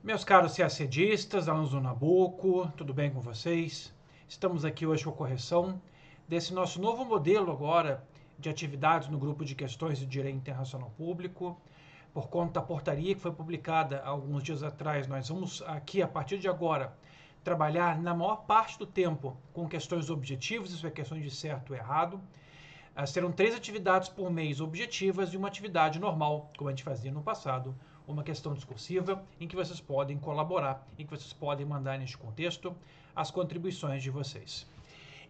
Meus caros CACDistas, alunos do Nabuco, tudo bem com vocês? Estamos aqui hoje com a correção desse nosso novo modelo agora de atividades no grupo de questões de direito internacional público. Por conta da portaria que foi publicada há alguns dias atrás, nós vamos aqui, a partir de agora, trabalhar na maior parte do tempo com questões objetivas, isso é questões de certo ou errado. Serão 3 atividades por mês objetivas e uma atividade normal, como a gente fazia no passado, uma questão discursiva em que vocês podem colaborar, em que vocês podem mandar neste contexto as contribuições de vocês.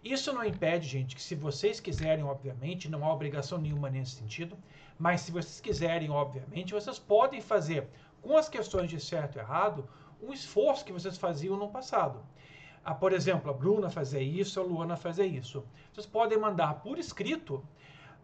Isso não impede, gente, que se vocês quiserem, obviamente, não há obrigação nenhuma nesse sentido, mas se vocês quiserem, obviamente, vocês podem fazer com as questões de certo e errado um esforço que vocês faziam no passado. Por exemplo, a Bruna fazia isso, a Luana fazia isso. Vocês podem mandar por escrito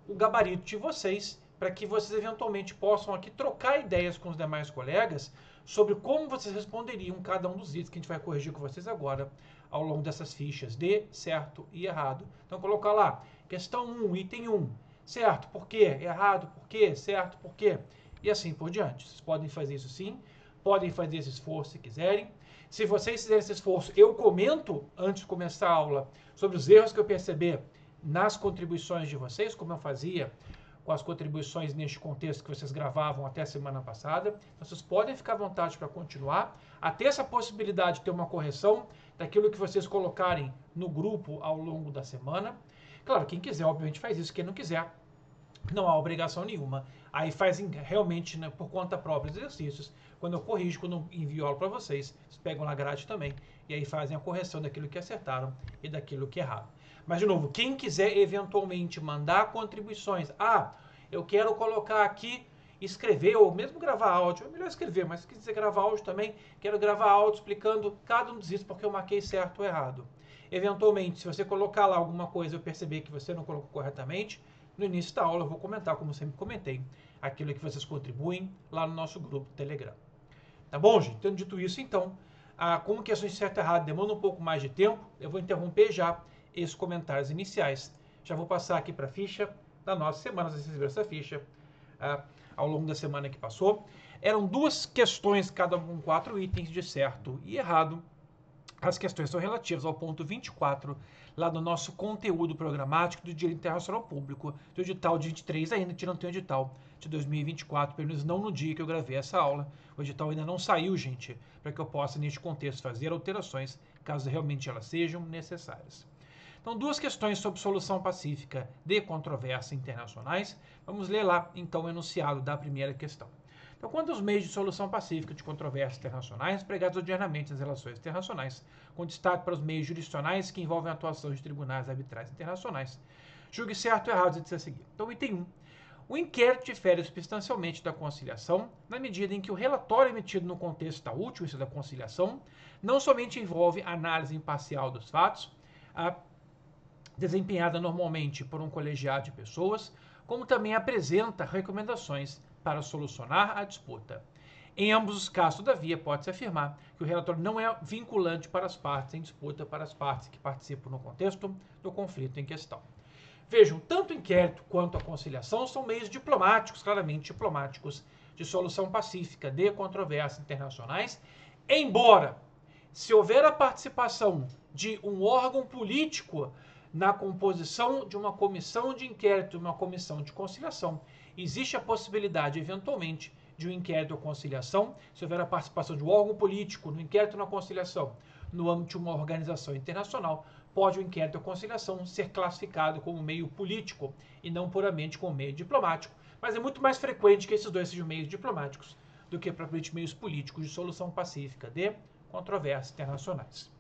o gabarito de vocês para que vocês eventualmente possam aqui trocar ideias com os demais colegas sobre como vocês responderiam cada um dos itens que a gente vai corrigir com vocês agora ao longo dessas fichas de certo e errado. Então, colocar lá, questão 1, item 1, certo, por quê? Errado, por quê? Certo, por quê? E assim por diante. Vocês podem fazer isso sim, podem fazer esse esforço se quiserem. Se vocês fizerem esse esforço, eu comento, antes de começar a aula, sobre os erros que eu perceber nas contribuições de vocês, como eu fazia com as contribuições neste contexto que vocês gravavam até a semana passada. Vocês podem ficar à vontade para continuar, até essa possibilidade de ter uma correção daquilo que vocês colocarem no grupo ao longo da semana. Claro, quem quiser, obviamente, faz isso. Quem não quiser, não há obrigação nenhuma. Aí fazem realmente, né, por conta própria, os exercícios. Quando eu corrijo, quando eu envio aula para vocês, vocês pegam na grade também e aí fazem a correção daquilo que acertaram e daquilo que erraram. Mas, de novo, quem quiser eventualmente mandar contribuições, eu quero colocar aqui, escrever, ou mesmo gravar áudio, é melhor escrever, mas se quiser gravar áudio também, quero gravar áudio explicando cada um dos itens porque eu marquei certo ou errado. Eventualmente, se você colocar lá alguma coisa e eu perceber que você não colocou corretamente, no início da aula eu vou comentar, como sempre comentei, aquilo que vocês contribuem lá no nosso grupo do Telegram. Tá bom, gente? Tendo dito isso, então, como questões de certo e errado demandam um pouco mais de tempo, eu vou interromper já esses comentários iniciais. Já vou passar aqui para a ficha da nossa semana, vocês receberam essa ficha ao longo da semana que passou. Eram 2 questões, cada um com 4 itens de certo e errado. As questões são relativas ao ponto 24, lá do nosso conteúdo programático do Direito Internacional Público, do edital de 23 ainda, a gente não tem o edital de 2024, pelo menos não no dia que eu gravei essa aula. O edital ainda não saiu, gente, para que eu possa, neste contexto, fazer alterações, caso realmente elas sejam necessárias. Então, 2 questões sobre solução pacífica de controvérsias internacionais. Vamos ler lá, então, o enunciado da primeira questão. Então, quando os meios de solução pacífica de controvérsias internacionais empregados ordinariamente nas relações internacionais, com destaque para os meios jurisdicionais que envolvem a atuação de tribunais arbitrais internacionais, julgue certo ou errado a seguir. Então, item 1. O inquérito difere substancialmente da conciliação, na medida em que o relatório emitido no contexto da última, isso da conciliação, não somente envolve análise imparcial dos fatos, desempenhada normalmente por um colegiado de pessoas, como também apresenta recomendações para solucionar a disputa. Em ambos os casos, todavia, pode-se afirmar que o relatório não é vinculante para as partes em disputa, para as partes que participam no contexto do conflito em questão. Vejam, tanto o inquérito quanto a conciliação são meios diplomáticos, claramente diplomáticos, de solução pacífica de controvérsias internacionais, embora, se houver a participação de um órgão político na composição de uma comissão de inquérito, uma comissão de conciliação, existe a possibilidade, eventualmente, de um inquérito ou conciliação, se houver a participação de um órgão político no inquérito ou na conciliação, no âmbito de uma organização internacional, pode o inquérito ou conciliação ser classificado como meio político e não puramente como meio diplomático, mas é muito mais frequente que esses dois sejam meios diplomáticos do que propriamente meios políticos de solução pacífica de controvérsias internacionais.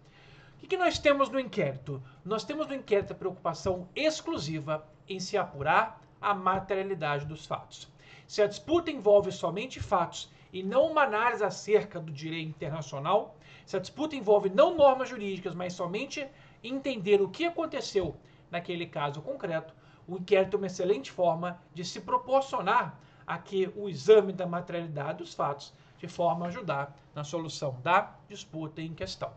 O que nós temos no inquérito? Nós temos no inquérito a preocupação exclusiva em se apurar a materialidade dos fatos. Se a disputa envolve somente fatos e não uma análise acerca do direito internacional, se a disputa envolve não normas jurídicas, mas somente entender o que aconteceu naquele caso concreto, o inquérito é uma excelente forma de se proporcionar a que o exame da materialidade dos fatos, de forma a ajudar na solução da disputa em questão.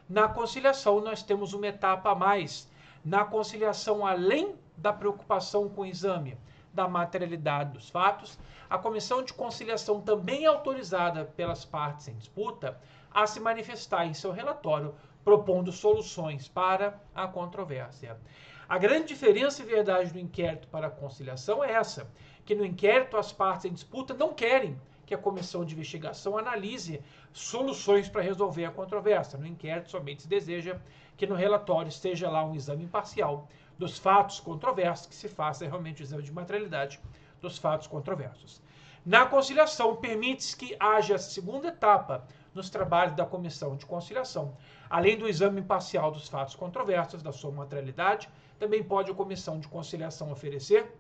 Na conciliação, nós temos uma etapa a mais. Na conciliação, além da preocupação com o exame da materialidade dos fatos, a comissão de conciliação também é autorizada pelas partes em disputa a se manifestar em seu relatório, propondo soluções para a controvérsia. A grande diferença e verdade do inquérito para a conciliação é essa, que no inquérito as partes em disputa não querem que a comissão de investigação analise soluções para resolver a controvérsia. No inquérito somente se deseja que no relatório esteja lá um exame imparcial dos fatos controversos, que se faça realmente o exame de materialidade dos fatos controversos. Na conciliação, permite-se que haja a segunda etapa nos trabalhos da comissão de conciliação. Além do exame imparcial dos fatos controversos, da sua materialidade, também pode a comissão de conciliação oferecer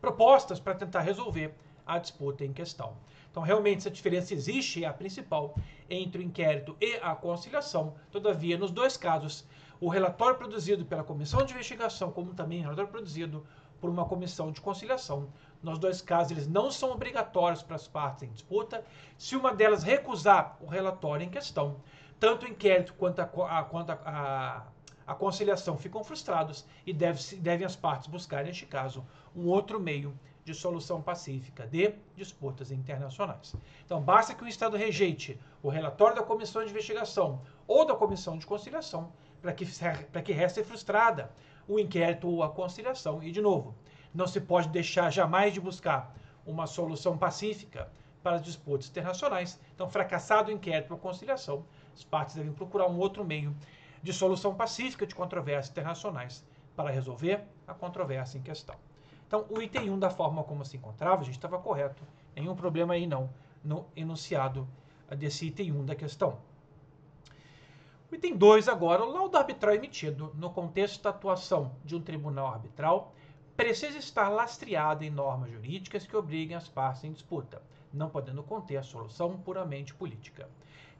propostas para tentar resolver a disputa em questão. Então, realmente, essa diferença existe, é a principal, entre o inquérito e a conciliação. Todavia, nos dois casos, o relatório produzido pela comissão de investigação, como também o relatório produzido por uma comissão de conciliação, nos dois casos, eles não são obrigatórios para as partes em disputa. Se uma delas recusar o relatório em questão, tanto o inquérito quanto a conciliação ficam frustrados e devem as partes buscar, neste caso, um outro meio de solução pacífica de disputas internacionais. Então, basta que o Estado rejeite o relatório da comissão de investigação ou da comissão de conciliação para que reste frustrada o inquérito ou a conciliação. E, de novo, não se pode deixar jamais de buscar uma solução pacífica para as disputas internacionais. Então, fracassado o inquérito ou a conciliação, as partes devem procurar um outro meio de solução pacífica de controvérsias internacionais para resolver a controvérsia em questão. Então, o item 1 da forma como se encontrava, a gente estava correto. Nenhum problema aí não, no enunciado desse item 1 da questão. O item 2 agora, o laudo arbitral emitido no contexto da atuação de um tribunal arbitral precisa estar lastreado em normas jurídicas que obriguem as partes em disputa, não podendo conter a solução puramente política.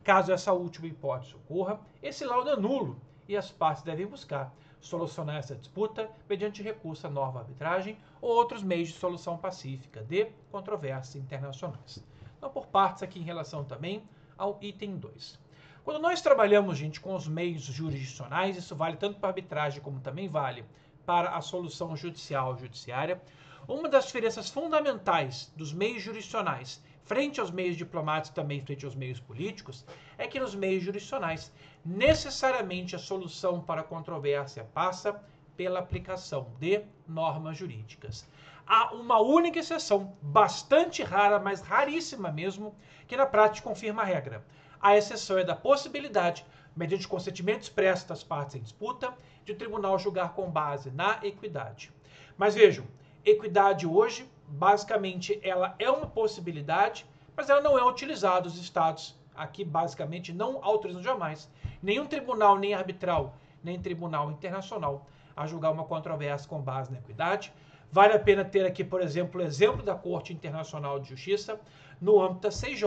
Caso essa última hipótese ocorra, esse laudo é nulo e as partes devem buscar solucionar essa disputa mediante recurso à norma arbitragem ou outros meios de solução pacífica de controvérsias internacionais. Então, por partes aqui em relação também ao item 2. Quando nós trabalhamos, gente, com os meios jurisdicionais, isso vale tanto para a arbitragem como também vale para a solução judicial e judiciária. Uma das diferenças fundamentais dos meios jurisdicionais frente aos meios diplomáticos, também frente aos meios políticos, é que nos meios jurisdicionais, necessariamente a solução para a controvérsia passa pela aplicação de normas jurídicas. Há uma única exceção, bastante rara, mas raríssima mesmo, que na prática confirma a regra. A exceção é da possibilidade, mediante consentimento expresso das partes em disputa, de o tribunal julgar com base na equidade. Mas vejam, equidade hoje, basicamente, ela é uma possibilidade, mas ela não é utilizada. Os estados aqui, basicamente, não autorizam jamais nenhum tribunal, nem arbitral, nem tribunal internacional a julgar uma controvérsia com base na equidade. Vale a pena ter aqui, por exemplo, o exemplo da Corte Internacional de Justiça. No âmbito da CIJ,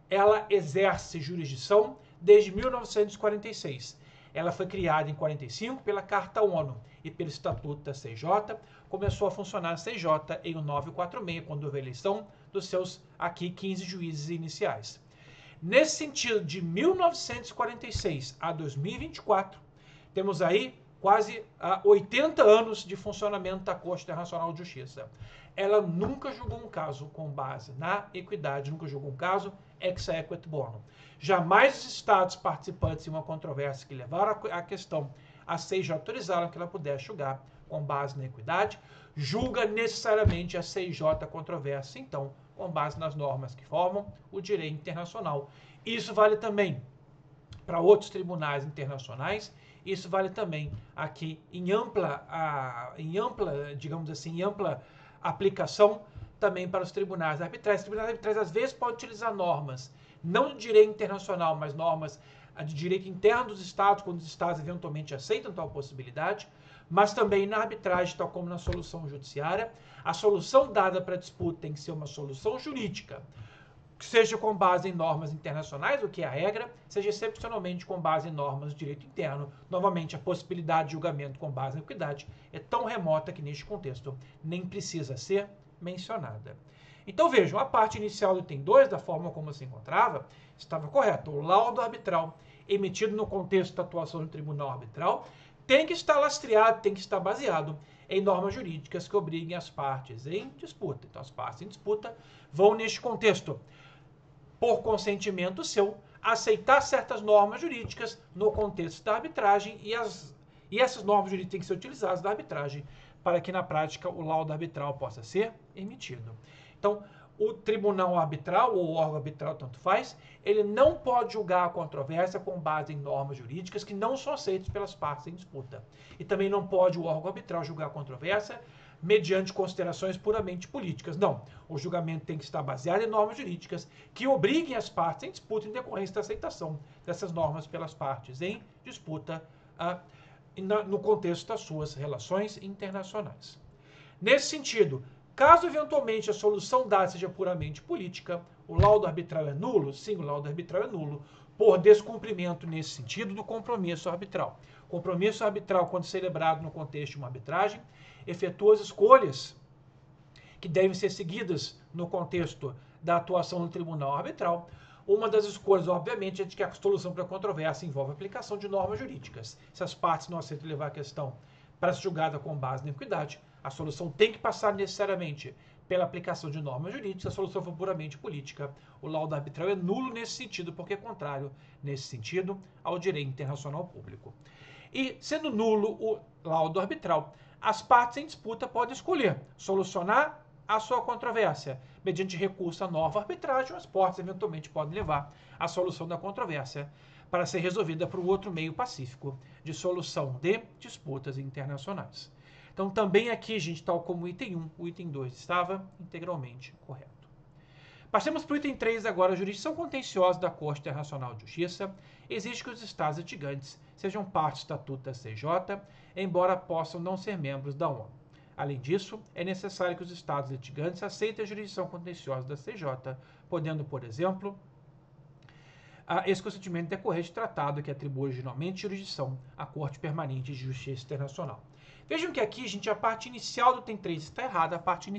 ela exerce jurisdição desde 1946. Ela foi criada em 1945 pela Carta ONU e pelo Estatuto da CIJ. Começou a funcionar a CIJ em 1946, quando houve a eleição dos seus aqui 15 juízes iniciais. Nesse sentido, de 1946 a 2024, temos aí quase 80 anos de funcionamento da Corte Internacional de Justiça. Ela nunca julgou um caso com base na equidade, nunca julgou um caso ex equit bono. Jamais os estados participantes em uma controvérsia que levaram a questão a CIJ autorizaram que ela pudesse julgar com base na equidade, julga necessariamente a CIJ a controvérsia, então, com base nas normas que formam o direito internacional. Isso vale também para outros tribunais internacionais, isso vale também aqui em ampla, digamos assim, em ampla aplicação também para os tribunais arbitrais. Os tribunais arbitrais, às vezes, podem utilizar normas, não de direito internacional, mas normas de direito interno dos estados, quando os estados eventualmente aceitam tal possibilidade, mas também na arbitragem, tal como na solução judiciária. A solução dada para a disputa tem que ser uma solução jurídica, que seja com base em normas internacionais, o que é a regra, seja excepcionalmente com base em normas de direito interno. Novamente, a possibilidade de julgamento com base na equidade é tão remota que, neste contexto, nem precisa ser mencionada. Então, vejam, a parte inicial do item 2, da forma como se encontrava, estava correta. O laudo arbitral emitido no contexto da atuação do tribunal arbitral tem que estar lastreado, tem que estar baseado em normas jurídicas que obriguem as partes em disputa. Então, as partes em disputa vão, neste contexto, por consentimento seu, aceitar certas normas jurídicas no contexto da arbitragem e essas normas jurídicas têm que ser utilizadas na arbitragem para que, na prática, o laudo arbitral possa ser emitido. Então, o tribunal arbitral, ou o órgão arbitral, tanto faz, ele não pode julgar a controvérsia com base em normas jurídicas que não são aceitas pelas partes em disputa. E também não pode o órgão arbitral julgar a controvérsia mediante considerações puramente políticas. Não, o julgamento tem que estar baseado em normas jurídicas que obriguem as partes em disputa em decorrência da aceitação dessas normas pelas partes em disputa no contexto das suas relações internacionais. Nesse sentido, caso eventualmente a solução dada seja puramente política, o laudo arbitral é nulo? Sim, o laudo arbitral é nulo, por descumprimento nesse sentido do compromisso arbitral. O compromisso arbitral, quando celebrado no contexto de uma arbitragem, efetua as escolhas que devem ser seguidas no contexto da atuação no tribunal arbitral. Uma das escolhas, obviamente, é de que a solução para a controvérsia envolve a aplicação de normas jurídicas. Se as partes não aceitam levar a questão para ser julgada com base na equidade, a solução tem que passar necessariamente pela aplicação de normas jurídicas. Se a solução for puramente política, o laudo arbitral é nulo nesse sentido, porque é contrário, nesse sentido, ao direito internacional público. E, sendo nulo o laudo arbitral, as partes em disputa podem escolher solucionar a sua controvérsia mediante recurso à nova arbitragem, ou as partes eventualmente podem levar a solução da controvérsia para ser resolvida por um outro meio pacífico de solução de disputas internacionais. Então, também aqui, gente, tal como o item 1, o item 2 estava integralmente correto. Passemos para o item 3 agora. A jurisdição contenciosa da Corte Internacional de Justiça exige que os Estados litigantes sejam parte do Estatuto da CJ, embora possam não ser membros da ONU. Além disso, é necessário que os Estados litigantes aceitem a jurisdição contenciosa da CJ, podendo, por exemplo, esse consentimento decorrer de tratado que atribui originalmente jurisdição à Corte Permanente de Justiça Internacional. Vejam que aqui, gente, a parte inicial do item 3 está errada, a parte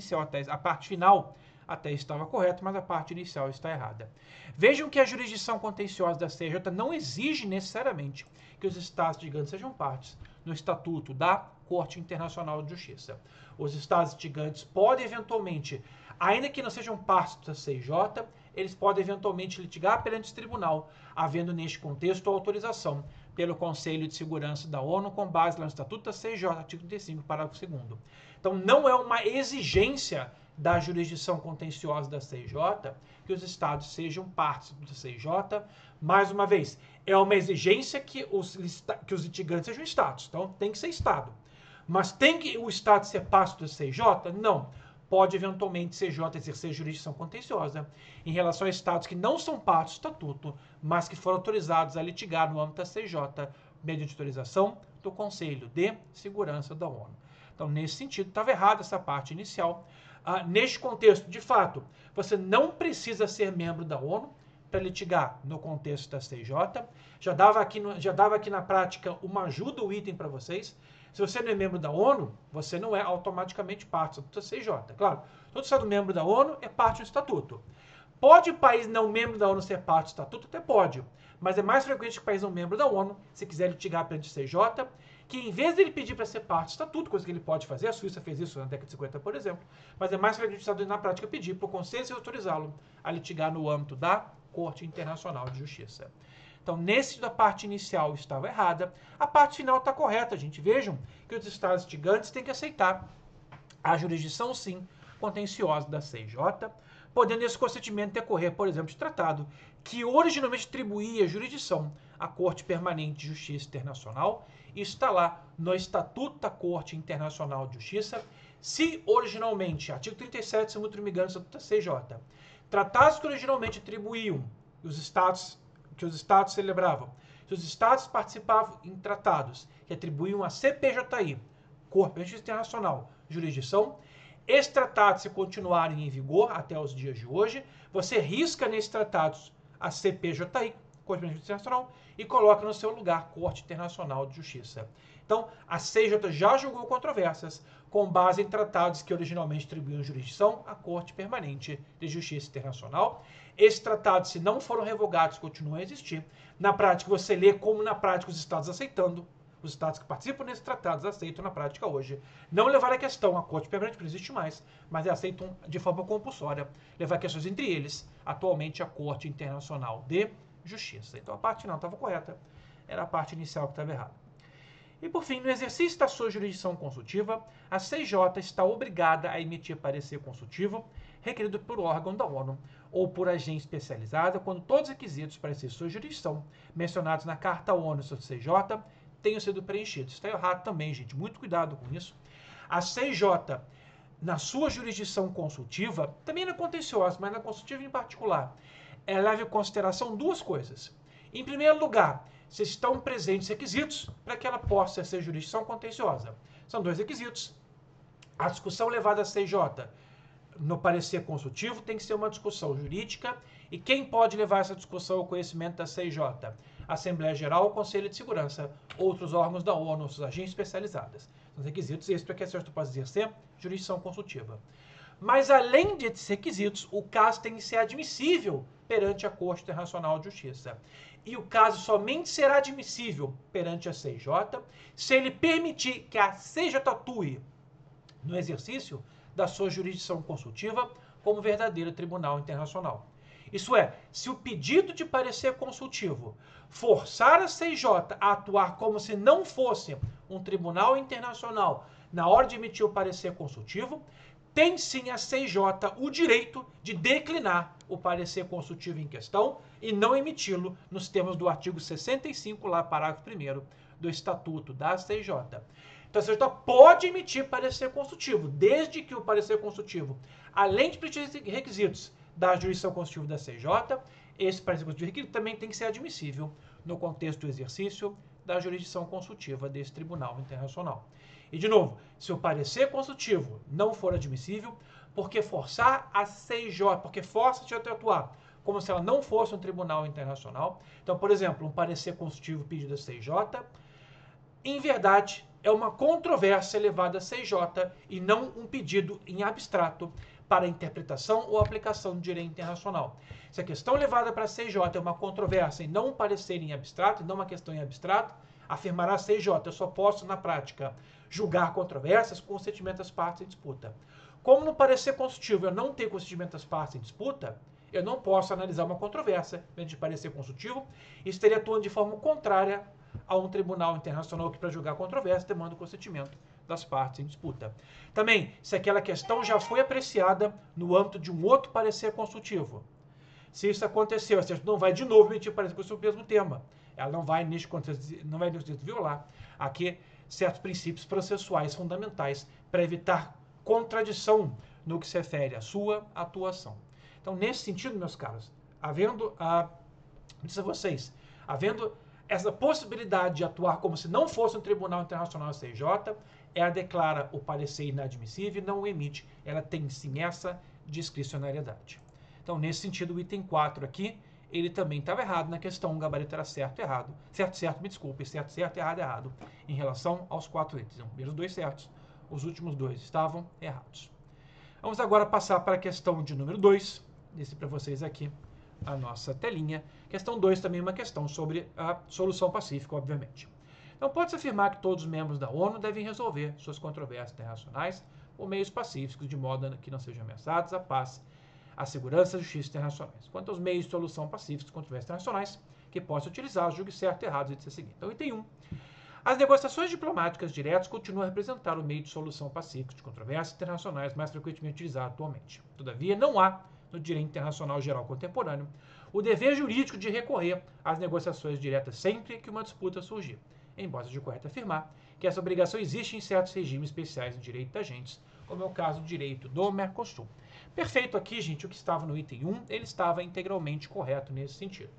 final até estava correta, mas a parte inicial está errada. Vejam que a jurisdição contenciosa da CJ não exige necessariamente que os Estados litigantes sejam partes no Estatuto da Corte Internacional de Justiça. Os Estados litigantes podem eventualmente, ainda que não sejam partes da CJ, eles podem eventualmente litigar perante o tribunal, havendo neste contexto autorização pelo Conselho de Segurança da ONU com base no Estatuto da CJ, artigo 35, parágrafo 2º. Então, não é uma exigência da jurisdição contenciosa da CJ que os Estados sejam partes da CJ. Mais uma vez, é uma exigência que os litigantes sejam Estados. Então, tem que ser Estado. Mas tem que o Estado ser parte da CJ? Não. Pode, eventualmente, CJ exercer jurisdição contenciosa em relação a Estados que não são parte do Estatuto, mas que foram autorizados a litigar no âmbito da CJ, mediante autorização do Conselho de Segurança da ONU. Então, nesse sentido, estava errada essa parte inicial. Neste contexto, de fato, você não precisa ser membro da ONU para litigar no contexto da CJ. Já dava aqui na prática uma ajuda, o item para vocês. Se você não é membro da ONU, você não é automaticamente parte da CJ. Claro, todo Estado membro da ONU é parte do Estatuto. Pode o país não membro da ONU ser parte do Estatuto? Até pode. Mas é mais frequente que o país não membro da ONU, se quiser litigar perante a CJ, que em vez dele pedir para ser parte do Estatuto, coisa que ele pode fazer, a Suíça fez isso na década de 50, por exemplo, mas é mais frequente o Estado na prática pedir para o Conselho se autorizá-lo a litigar no âmbito da Corte Internacional de Justiça. Então, nesse da parte inicial estava errada, a parte final está correta, gente. Vejam que os Estados litigantes têm que aceitar a jurisdição, sim, contenciosa da CJ, podendo esse consentimento decorrer, por exemplo, de tratado que originalmente atribuía jurisdição à Corte Permanente de Justiça Internacional. Isso está lá no Estatuto da Corte Internacional de Justiça. Se originalmente, artigo 37, se muito me engano, Estatuto da CJ, tratados que originalmente atribuíam que os Estados celebravam, se os Estados participavam em tratados que atribuíam a CPJI, Corte Internacional, jurisdição, esses tratados, se continuarem em vigor até os dias de hoje, você risca nesses tratados a CPJI, Corte Internacional, e coloca no seu lugar Corte Internacional de Justiça. Então, a CJ já julgou controvérsias com base em tratados que originalmente atribuíam jurisdição à Corte Permanente de Justiça Internacional. Esses tratados, se não foram revogados, continuam a existir. Na prática, você lê como na prática os Estados aceitando os estados que participam desses tratados aceitam na prática hoje não levar a questão à Corte Permanente, que não existe mais, mas aceitam de forma compulsória levar questões entre eles, atualmente a Corte Internacional de Justiça. Então a parte final estava correta, era a parte inicial que estava errada. E por fim, no exercício da sua jurisdição consultiva, a CJ está obrigada a emitir parecer consultivo requerido por órgão da ONU ou por agência especializada quando todos os requisitos para exercer sua jurisdição mencionados na Carta ONU sobre CJ tenham sido preenchidos. Está errado também, gente. Muito cuidado com isso. A CJ, na sua jurisdição consultiva, também na contenciosa, mas na consultiva em particular, ela leva em consideração duas coisas. Em primeiro lugar, se estão presentes requisitos para que ela possa ser jurisdição contenciosa. São dois requisitos. A discussão levada à CJ no parecer consultivo tem que ser uma discussão jurídica. E quem pode levar essa discussão ao conhecimento da CJ? Assembleia Geral, Conselho de Segurança, outros órgãos da ONU, outras agências especializadas. São requisitos esses para que a CJ possa exercer jurisdição consultiva. Mas, além desses requisitos, o caso tem que ser admissível perante a Corte Internacional de Justiça. E o caso somente será admissível perante a CJ se ele permitir que a CJ atue no exercício da sua jurisdição consultiva como verdadeiro tribunal internacional. Isso é, se o pedido de parecer consultivo forçar a CJ a atuar como se não fosse um tribunal internacional na hora de emitir o parecer consultivo, tem sim a CJ o direito de declinar o parecer consultivo em questão e não emiti-lo nos termos do artigo 65, lá, parágrafo 1º do Estatuto da CJ. Então, a CJ pode emitir parecer consultivo, desde que o parecer consultivo, além de preencher requisitos da jurisdição consultiva da CJ, esse parecer consultivo também tem que ser admissível no contexto do exercício da jurisdição consultiva desse Tribunal Internacional. E, de novo, se o parecer consultivo não for admissível, porque forçar a CJ, porque força a CJ a atuar como se ela não fosse um tribunal internacional. Então, por exemplo, um parecer consultivo pedido à CJ, em verdade, é uma controvérsia levada à CJ e não um pedido em abstrato para interpretação ou aplicação do direito internacional. Se a questão levada para a CJ é uma controvérsia e não um parecer em abstrato, e não uma questão em abstrato, afirmará a CJ, eu só posso, na prática, julgar controvérsias com consentimento das partes em disputa. Como no parecer consultivo eu não tenho consentimento das partes em disputa, eu não posso analisar uma controvérsia dentro de parecer consultivo e estaria atuando de forma contrária a um tribunal internacional que, para julgar controvérsia, demanda o consentimento das partes em disputa. Também, se aquela questão já foi apreciada no âmbito de um outro parecer consultivo. Se isso aconteceu, a CJ não vai de novo emitir parecer consultivo sobre o mesmo tema. Ela não vai, neste contexto, violar aqui certos princípios processuais fundamentais para evitar contradição no que se refere à sua atuação. Então, nesse sentido, meus caros, havendo essa possibilidade de atuar como se não fosse um tribunal internacional CJ, ela declara o parecer inadmissível e não o emite. Ela tem sim essa discricionariedade. Então, nesse sentido, o item 4 aqui, ele também estava errado na questão, o gabarito era certo, errado. Certo, me desculpe, certo, errado, em relação aos 4 itens. Os primeiros 2 certos, os últimos 2 estavam errados. Vamos agora passar para a questão de número 2, desse para vocês aqui a nossa telinha. Questão 2 também é uma questão sobre a solução pacífica, obviamente. Então, pode-se afirmar que todos os membros da ONU devem resolver suas controvérsias internacionais por meios pacíficos, de modo que não sejam ameaçados a paz, a segurança e a justiça internacionais. Quanto aos meios de solução pacíficos de controvérsias internacionais, que possa utilizar, julgue certo e errado, etc. seguinte. Então, item 1. As negociações diplomáticas diretas continuam a representar o meio de solução pacífica de controvérsias internacionais mais frequentemente utilizado atualmente. Todavia, não há, no direito internacional geral contemporâneo, o dever jurídico de recorrer às negociações diretas sempre que uma disputa surgir, embora seja correto afirmar que essa obrigação existe em certos regimes especiais de direito de agentes, como é o caso do direito do Mercosul. Perfeito aqui, gente, o que estava no item 1, ele estava integralmente correto nesse sentido.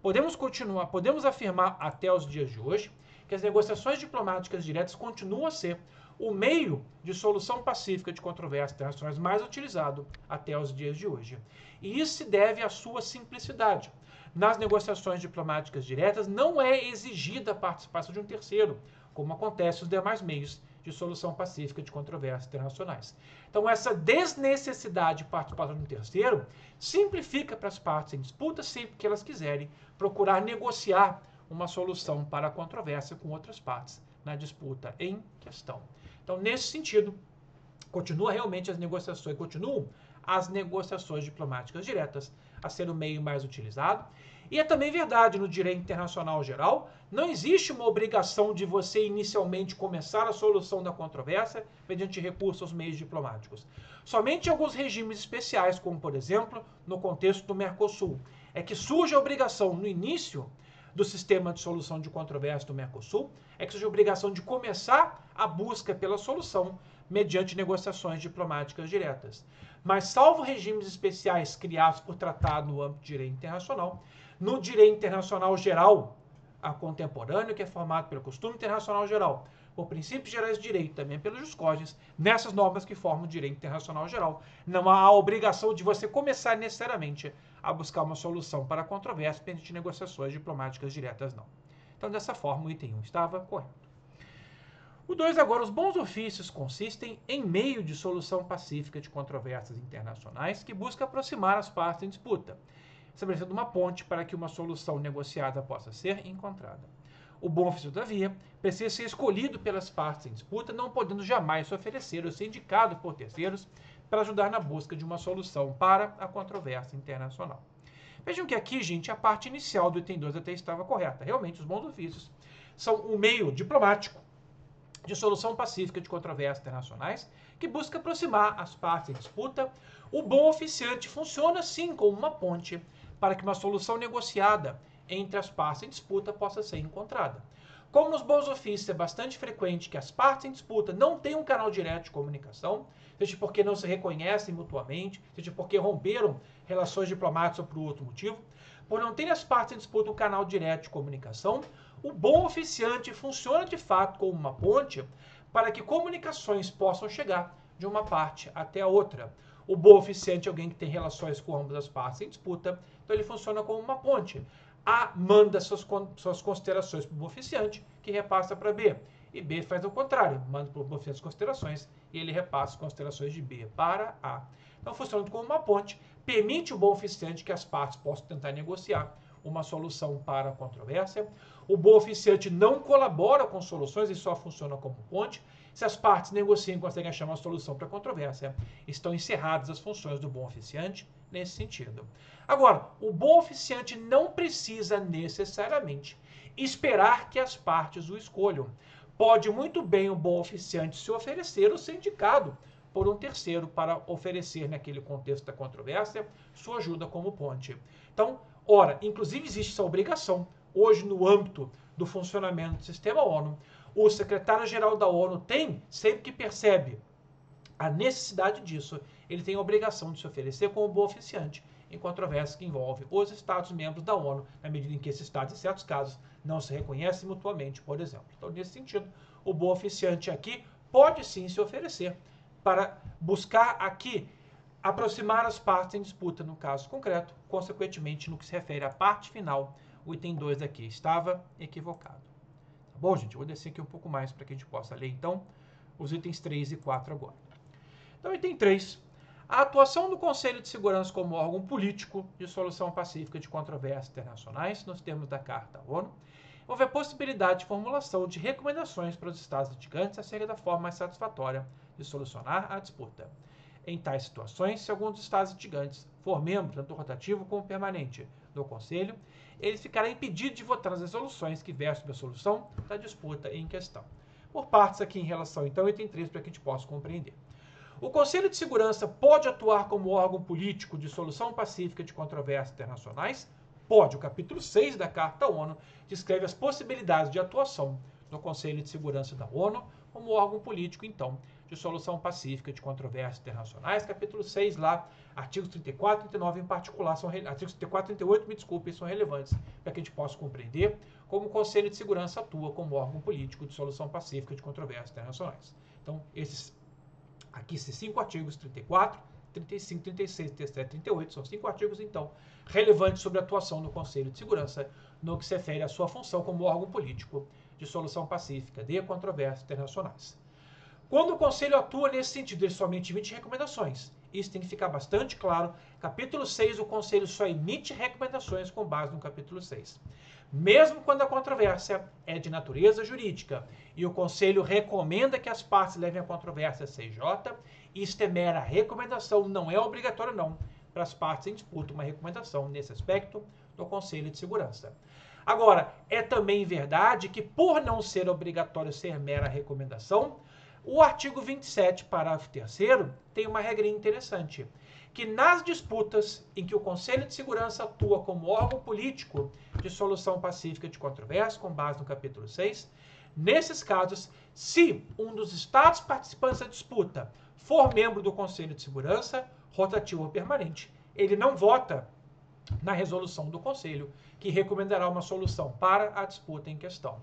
Podemos afirmar até os dias de hoje que as negociações diplomáticas diretas continuam a ser o meio de solução pacífica de controvérsias internacionais mais utilizado até os dias de hoje. E isso se deve à sua simplicidade. Nas negociações diplomáticas diretas não é exigida a participação de um terceiro, como acontece nos demais meios de solução pacífica de controvérsias internacionais. Então, essa desnecessidade de participação de um terceiro simplifica para as partes em disputa sempre que elas quiserem procurar negociar uma solução para a controvérsia com outras partes na disputa em questão. Então, nesse sentido, continuam as negociações diplomáticas diretas a ser o meio mais utilizado. E é também verdade, no direito internacional geral, não existe uma obrigação de você inicialmente começar a solução da controvérsia mediante recurso aos meios diplomáticos. Somente em alguns regimes especiais, como por exemplo, no contexto do Mercosul, é que surge a obrigação no início do sistema de solução de controvérsia do Mercosul, é que surge a obrigação de começar a busca pela solução mediante negociações diplomáticas diretas. Mas, salvo regimes especiais criados por tratado no âmbito do direito internacional, no direito internacional geral, a contemporâneo, que é formado pelo costume internacional geral, por princípios gerais de direito, também pelos jus cogens, nessas normas que formam o direito internacional geral, não há a obrigação de você começar necessariamente a buscar uma solução para a controvérsia mediante negociações diplomáticas diretas, não. Então, dessa forma, o item 1 estava correto. O 2 agora, os bons ofícios consistem em meio de solução pacífica de controvérsias internacionais que busca aproximar as partes em disputa, estabelecendo uma ponte para que uma solução negociada possa ser encontrada. O bom ofício, todavia, precisa ser escolhido pelas partes em disputa, não podendo jamais se oferecer ou ser indicado por terceiros para ajudar na busca de uma solução para a controvérsia internacional. Vejam que aqui, gente, a parte inicial do item 2 até estava correta. Realmente, os bons ofícios são um meio diplomático de solução pacífica de controvérsias internacionais que busca aproximar as partes em disputa. O bom oficiante funciona, sim, como uma ponte para que uma solução negociada entre as partes em disputa possa ser encontrada. Como nos bons ofícios é bastante frequente que as partes em disputa não tenham um canal direto de comunicação, seja porque não se reconhecem mutuamente, seja porque romperam relações diplomáticas ou por outro motivo, por não terem as partes em disputa um canal direto de comunicação, o bom oficiante funciona de fato como uma ponte para que comunicações possam chegar de uma parte até a outra. O bom oficiante é alguém que tem relações com ambas as partes em disputa, então ele funciona como uma ponte. A manda suas considerações para o bom oficiante, que repassa para B. E B faz o contrário, manda para o bom oficiante as considerações e ele repassa as considerações de B para A. Então, funciona como uma ponte, permite o bom oficiante que as partes possam tentar negociar uma solução para a controvérsia. O bom oficiante não colabora com soluções e só funciona como ponte. Se as partes negociam e conseguem achar uma solução para a controvérsia, estão encerradas as funções do bom oficiante nesse sentido. Agora, o bom oficiante não precisa necessariamente esperar que as partes o escolham. Pode muito bem o bom oficiante se oferecer ou ser indicado por um terceiro para oferecer, naquele contexto da controvérsia, sua ajuda como ponte. Então, ora, inclusive existe essa obrigação, hoje no âmbito do funcionamento do sistema ONU, o secretário-geral da ONU tem, sempre que percebe a necessidade disso, ele tem a obrigação de se oferecer como bom oficiante em controvérsia que envolve os Estados-membros da ONU, na medida em que esses Estados, em certos casos, não se reconhecem mutuamente, por exemplo. Então, nesse sentido, o bom oficiante aqui pode sim se oferecer para buscar aqui aproximar as partes em disputa, no caso concreto, consequentemente, no que se refere à parte final, o item 2 aqui estava equivocado. Tá bom, gente? Eu vou descer aqui um pouco mais para que a gente possa ler, então, os itens 3 e 4 agora. Então, item 3. A atuação do Conselho de Segurança como órgão político de solução pacífica de controvérsias internacionais, nos termos da Carta ONU, houve a possibilidade de formulação de recomendações para os Estados litigantes acerca da forma mais satisfatória de solucionar a disputa. Em tais situações, se algum dos Estados litigantes for membro, tanto rotativo como permanente, do Conselho, ele ficará impedido de votar nas resoluções que versam sobre a solução da disputa em questão. Por partes aqui em relação, então, ao item 3, para que a gente possa compreender. O Conselho de Segurança pode atuar como órgão político de solução pacífica de controvérsias internacionais? Pode. O capítulo 6 da Carta ONU descreve as possibilidades de atuação do Conselho de Segurança da ONU como órgão político, então, de solução pacífica de controvérsias internacionais. Capítulo 6 lá, artigos 34 e 39 em particular, artigos 34 e 38, me desculpem, são relevantes para que a gente possa compreender como o Conselho de Segurança atua como órgão político de solução pacífica de controvérsias internacionais. Então, esses 5 artigos, 34, 35, 36, 37, 38, são 5 artigos, então, relevantes sobre a atuação do Conselho de Segurança no que se refere à sua função como órgão político de solução pacífica de controvérsias internacionais. Quando o Conselho atua nesse sentido, ele somente emite recomendações. Isso tem que ficar bastante claro. Capítulo 6, o Conselho só emite recomendações com base no capítulo 6. Mesmo quando a controvérsia é de natureza jurídica e o Conselho recomenda que as partes levem a controvérsia à CJ, isto é mera recomendação, não é obrigatório não para as partes em disputa uma recomendação nesse aspecto do Conselho de Segurança. Agora, é também verdade que, por não ser obrigatório ser mera recomendação, o artigo 27, parágrafo 3º, tem uma regrinha interessante, que nas disputas em que o Conselho de Segurança atua como órgão político de solução pacífica de controvérsia, com base no capítulo 6, nesses casos, se um dos estados participantes da disputa for membro do Conselho de Segurança, rotativo ou permanente, ele não vota na resolução do Conselho, que recomendará uma solução para a disputa em questão.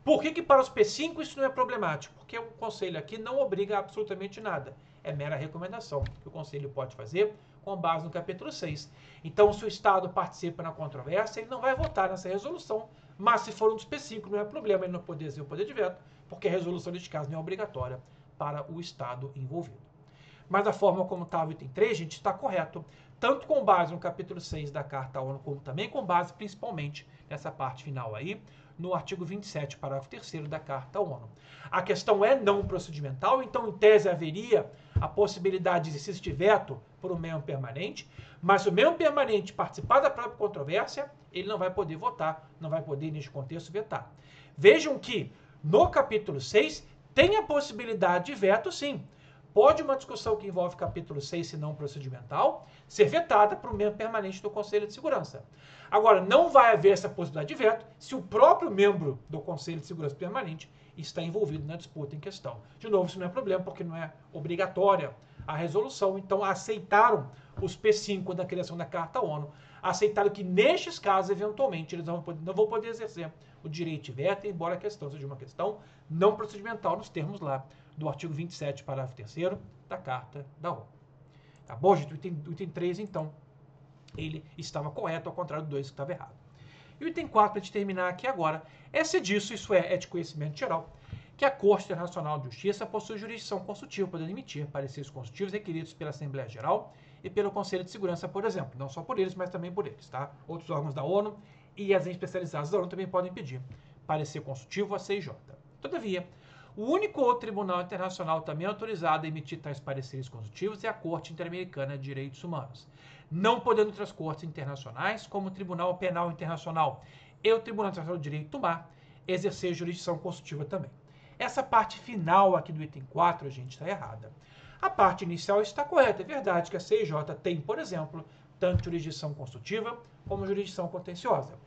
Por que para os P5 isso não é problemático? Porque o Conselho aqui não obriga absolutamente nada. É mera recomendação que o Conselho pode fazer com base no capítulo 6. Então, se o Estado participa na controvérsia, ele não vai votar nessa resolução, mas se for um dos P5 não é problema ele não poder exercer o poder de veto, porque a resolução neste caso não é obrigatória para o Estado envolvido. Mas a forma como está o item 3, gente, está correto, tanto com base no capítulo 6 da Carta à ONU, como também com base, principalmente, nessa parte final aí, no artigo 27, parágrafo 3º da Carta à ONU. A questão é não procedimental, então, em tese, haveria a possibilidade de exercício de veto por um membro permanente, mas se o membro permanente participar da própria controvérsia, ele não vai poder votar, não vai poder, neste contexto, vetar. Vejam que, no capítulo 6, tem a possibilidade de veto, sim. Pode uma discussão que envolve capítulo 6, se não procedimental, ser vetada por um membro permanente do Conselho de Segurança. Agora, não vai haver essa possibilidade de veto se o próprio membro do Conselho de Segurança Permanente está envolvido na disputa em questão. De novo, isso não é problema, porque não é obrigatória a resolução. Então, aceitaram os P5 da criação da Carta ONU, aceitaram que, nestes casos, eventualmente, eles não vão poder exercer o direito de veto, embora a questão seja uma questão não procedimental nos termos lá do artigo 27, parágrafo 3º da Carta da ONU. Tá bom, gente? O item 3, então, ele estava correto, ao contrário do 2 que estava errado. E o item 4, para a gente terminar aqui agora, é se disso, isso é de conhecimento geral, que a Corte Internacional de Justiça possui jurisdição consultiva, podendo emitir pareceres consultivos requeridos pela Assembleia Geral e pelo Conselho de Segurança, por exemplo. Não só por eles, mas também por eles, tá? Outros órgãos da ONU e as especializadas da ONU também podem pedir parecer consultivo à CIJ. Todavia, o único outro tribunal internacional também autorizado a emitir tais pareceres consultivos é a Corte Interamericana de Direitos Humanos, não podendo outras cortes internacionais, como o Tribunal Penal Internacional e o Tribunal Internacional de Direito do Mar, exercer jurisdição consultiva também. Essa parte final aqui do item 4, gente, está errada. A parte inicial está correta. É verdade que a CIJ tem, por exemplo, tanto jurisdição consultiva como jurisdição contenciosa.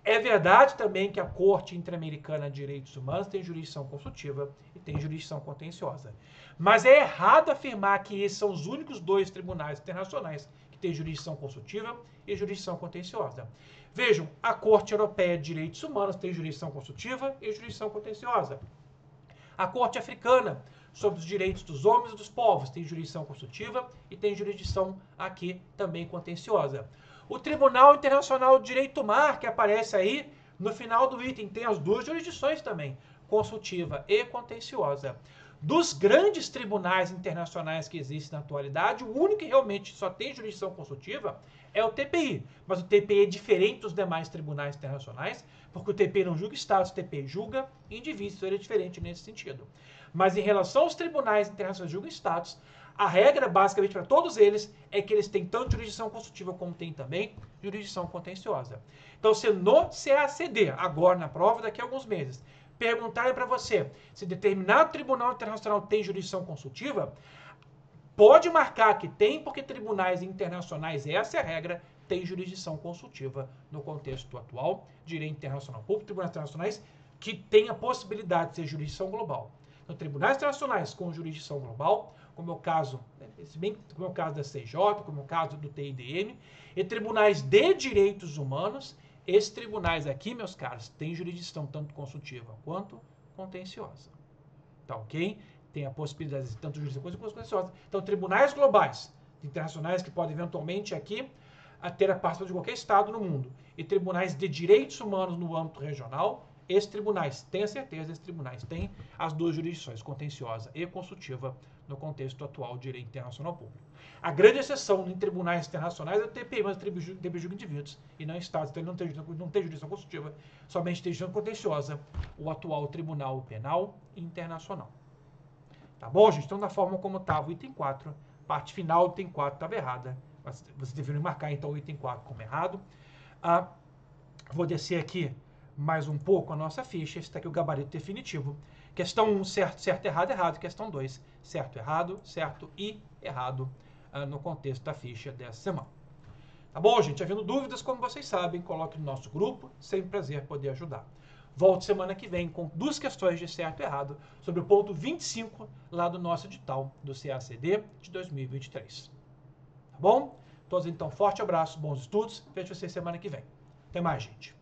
É verdade também que a Corte Interamericana de Direitos Humanos tem jurisdição consultiva e tem jurisdição contenciosa. Mas é errado afirmar que esses são os únicos dois tribunais internacionais que têm jurisdição consultiva e jurisdição contenciosa. Vejam, a Corte Europeia de Direitos Humanos tem jurisdição consultiva e jurisdição contenciosa. A Corte Africana sobre os Direitos dos Homens e dos Povos tem jurisdição consultiva e tem jurisdição aqui também contenciosa. O Tribunal Internacional de Direito do Mar, que aparece aí no final do item, tem as duas jurisdições também, consultiva e contenciosa. Dos grandes tribunais internacionais que existem na atualidade, o único que realmente só tem jurisdição consultiva é o TPI. Mas o TPI é diferente dos demais tribunais internacionais, porque o TPI não julga estados, o TPI julga indivíduos, então ele é diferente nesse sentido. Mas em relação aos tribunais internacionais que julgam estados, a regra, basicamente, para todos eles é que eles têm tanto jurisdição consultiva como tem também jurisdição contenciosa. Então, se no CACD, agora na prova, daqui a alguns meses, perguntarem para você se determinado tribunal internacional tem jurisdição consultiva, pode marcar que tem, porque tribunais internacionais, essa é a regra, tem jurisdição consultiva no contexto atual, direito internacional público, tribunais internacionais que têm a possibilidade de ser jurisdição global. Então, tribunais internacionais com jurisdição global, como é o caso, como é o caso da CIJ, como é o caso do TIDM, e tribunais de direitos humanos, esses tribunais aqui, meus caros, têm jurisdição tanto consultiva quanto contenciosa. Tá ok? Tem a possibilidade de tanto jurisdição quanto contenciosa. Então, tribunais globais, internacionais que podem eventualmente aqui ter a participação de qualquer estado no mundo, e tribunais de direitos humanos no âmbito regional, Esses tribunais, tenha certeza, esses tribunais têm as duas jurisdições, contenciosa e consultiva, no contexto atual do direito internacional público. A grande exceção em tribunais internacionais é o TPI, mas o TPI julga indivíduos e não estados, então ele não tem jurisdição consultiva, somente tem jurisdição contenciosa, o atual Tribunal Penal Internacional. Tá bom, gente? Então, da forma como estava o item 4, parte final do item 4 estava errada. Vocês deveriam marcar, então, o item 4 como errado. Vou descer aqui mais um pouco a nossa ficha. Esse está aqui o gabarito definitivo. Questão 1, certo, certo, errado, errado. Questão 2, certo, certo e errado no contexto da ficha dessa semana. Tá bom, gente? Havendo dúvidas, como vocês sabem, coloque no nosso grupo. Sempre um prazer poder ajudar. Volto semana que vem com 2 questões de certo e errado sobre o ponto 25 lá do nosso edital do CACD de 2023. Tá bom? Todos então, forte abraço, bons estudos. Vejo vocês semana que vem. Até mais, gente.